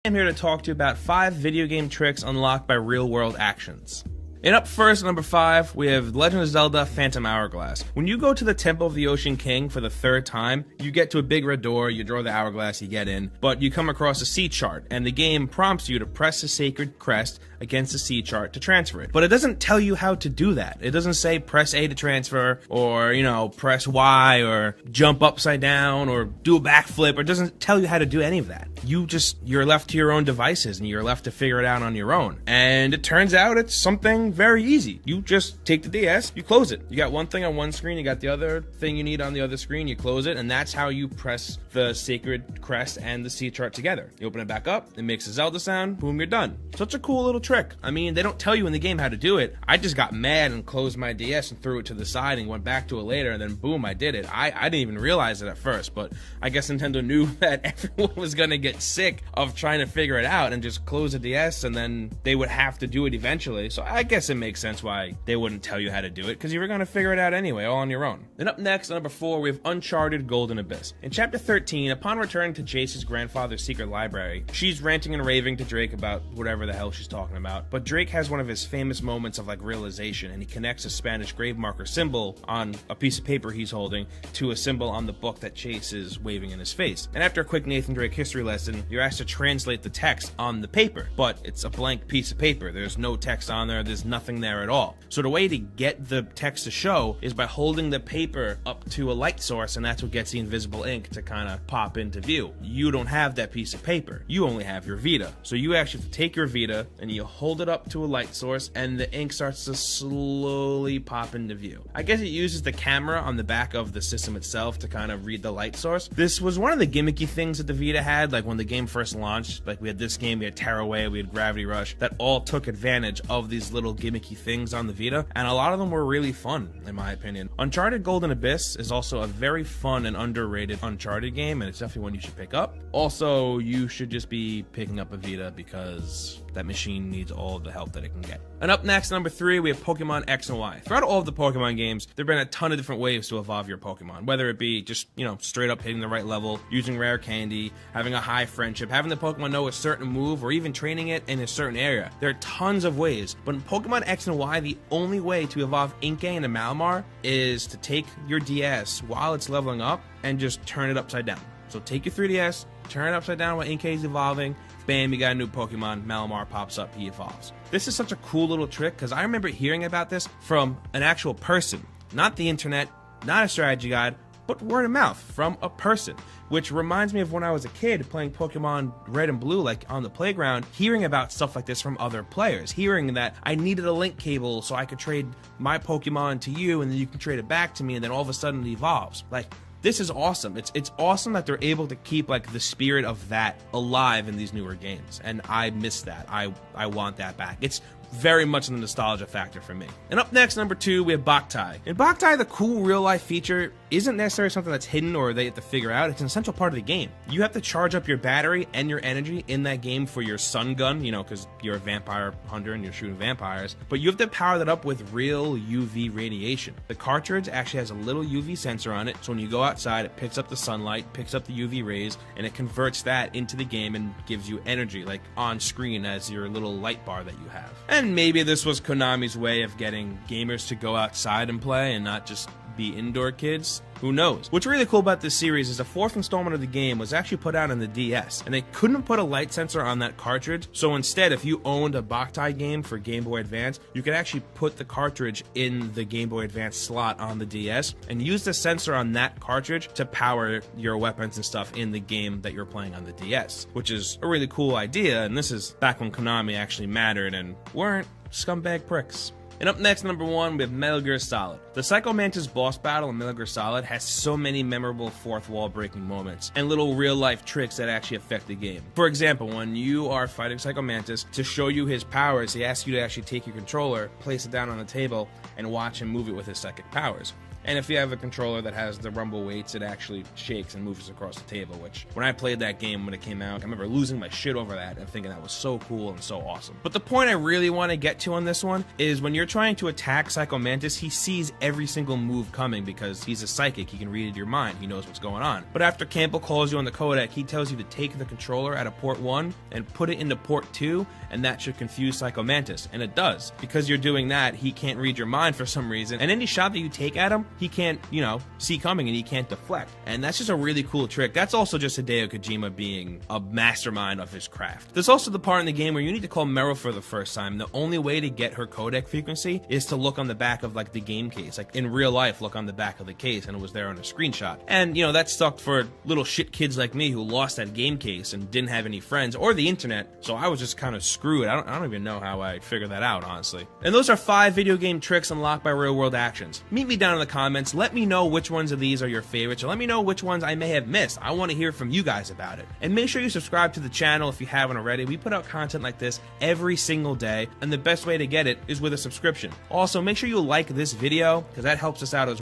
I'm here to talk to you about 5 video game tricks unlocked by real-world actions. And up first, number 5, we have Legend of Zelda Phantom Hourglass. When you go to the Temple of the Ocean King for the 3rd time, you get to a big red door, you draw the hourglass, you get in, but you come across a sea chart, and the game prompts you to press the sacred crest against the sea chart to transfer it. But it doesn't tell you how to do that. It doesn't say press A to transfer, or, press Y, or jump upside down, or do a backflip, or it doesn't tell you how to do any of that. You're left to your own devices, and you're left to figure it out on your own. And it turns out it's something very easy. You just take the DS, you close it. You got one thing on one screen, you got the other thing you need on the other screen, you close it, and that's how you press the sacred crest and the sea chart together. You open it back up, it makes a Zelda sound, boom, you're done. Such a cool little trick. I mean, they don't tell you in the game how to do it. I just got mad and closed my DS and threw it to the side and went back to it later, and then boom, I did it. I didn't even realize it at first, but I guess Nintendo knew that everyone was gonna get sick of trying to figure it out and just close the DS, and then they would have to do it eventually. So I guess it makes sense why they wouldn't tell you how to do it, because you were going to figure it out anyway, all on your own. Then up next, number 4, we have Uncharted Golden Abyss. In Chapter 13, upon returning to Jace's grandfather's secret library, she's ranting and raving to Drake about whatever the hell she's talking about, but Drake has one of his famous moments of realization, and he connects a Spanish grave marker symbol on a piece of paper he's holding to a symbol on the book that Chase is waving in his face. And after a quick Nathan Drake history lesson, you're asked to translate the text on the paper, but it's a blank piece of paper. There's no text on there, there's nothing there at all. So the way to get the text to show is by holding the paper up to a light source, and that's what gets the invisible ink to kind of pop into view. You don't have that piece of paper, you only have your Vita. So you actually have to take your Vita and you hold it up to a light source, and the ink starts to slowly pop into view. I guess it uses the camera on the back of the system itself to kind of read the light source. This was one of the gimmicky things that the Vita had, like when the game first launched. Like we had this game, we had Tearaway, we had Gravity Rush, that all took advantage of these little gimmicky things on the Vita, and a lot of them were really fun, in my opinion. Uncharted Golden Abyss is also a very fun and underrated Uncharted game, and it's definitely one you should pick up. Also, you should just be picking up a Vita because that machine needs all of the help that it can get. And up next, number 3, we have Pokemon X and Y. Throughout all of the Pokemon games, there have been a ton of different ways to evolve your Pokemon, whether it be just, straight up hitting the right level, using rare candy, having a high friendship, having the Pokemon know a certain move, or even training it in a certain area. There are tons of ways, but in Pokemon X and Y, the only way to evolve Inkay into Malamar is to take your DS while it's leveling up and just turn it upside down. So take your 3DS, turn it upside down while Inkay is evolving, bam, you got a new Pokemon, Malamar pops up, he evolves. This is such a cool little trick, because I remember hearing about this from an actual person, not the internet, not a strategy guide, but word of mouth from a person, which reminds me of when I was a kid playing Pokemon Red and Blue, like on the playground, hearing about stuff like this from other players, hearing that I needed a link cable so I could trade my Pokemon to you, and then you can trade it back to me, and then all of a sudden it evolves. This is awesome. It's awesome that they're able to keep the spirit of that alive in these newer games, and I miss that. I want that back. It's very much the nostalgia factor for me. And up next, number 2, we have Boktai. In Boktai, the cool real-life feature isn't necessarily something that's hidden or they have to figure out. It's an essential part of the game. You have to charge up your battery and your energy in that game for your sun gun, because you're a vampire hunter and you're shooting vampires, but you have to power that up with real UV radiation. The cartridge actually has a little UV sensor on it, so when you go outside, it picks up the sunlight, picks up the UV rays, and it converts that into the game and gives you energy, on screen as your little light bar that you have. And maybe this was Konami's way of getting gamers to go outside and play and not just be indoor kids. Who knows? What's really cool about this series is the 4th installment of the game was actually put out on the DS, and they couldn't put a light sensor on that cartridge, so instead, if you owned a Boktai game for Game Boy Advance, you could actually put the cartridge in the Game Boy Advance slot on the DS and use the sensor on that cartridge to power your weapons and stuff in the game that you're playing on the DS, which is a really cool idea, and this is back when Konami actually mattered and weren't scumbag pricks. And up next, number 1, we have Metal Gear Solid. The Psycho Mantis boss battle in Metal Gear Solid has so many memorable fourth wall breaking moments and little real life tricks that actually affect the game. For example, when you are fighting Psycho Mantis, to show you his powers, he asks you to actually take your controller, place it down on the table, and watch him move it with his psychic powers. And if you have a controller that has the rumble weights, it actually shakes and moves across the table, which when I played that game when it came out, I remember losing my shit over that and thinking that was so cool and so awesome. But the point I really want to get to on this one is when you're trying to attack Psycho Mantis, he sees every single move coming because he's a psychic. He can read your mind. He knows what's going on. But after Campbell calls you on the codec, he tells you to take the controller out of port 1 and put it into port 2, and that should confuse Psycho Mantis. And it does. Because you're doing that, he can't read your mind for some reason, and any shot that you take at him, he can't, you know, see coming, and he can't deflect. And that's just a really cool trick. That's also just Hideo Kojima being a mastermind of his craft. There's also the part in the game where you need to call Meryl for the first time. The only way to get her codec frequency is to look on the back of like the game case. Like in real life, look on the back of the case, and it was there on a screenshot. And you know, that sucked for little shit kids like me who lost that game case and didn't have any friends or the internet, so I was just kind of screwed. I don't even know how I figured that out, honestly. And those are 5 video game tricks unlocked by real world actions. Meet me down in the comments, let me know which ones of these are your favorites, or let me know which ones I may have missed. I want to hear from you guys about it. And make sure you subscribe to the channel if you haven't already. We put out content like this every single day, and the best way to get it is with a subscription. Also, make sure you like this video, because that helps us out as well.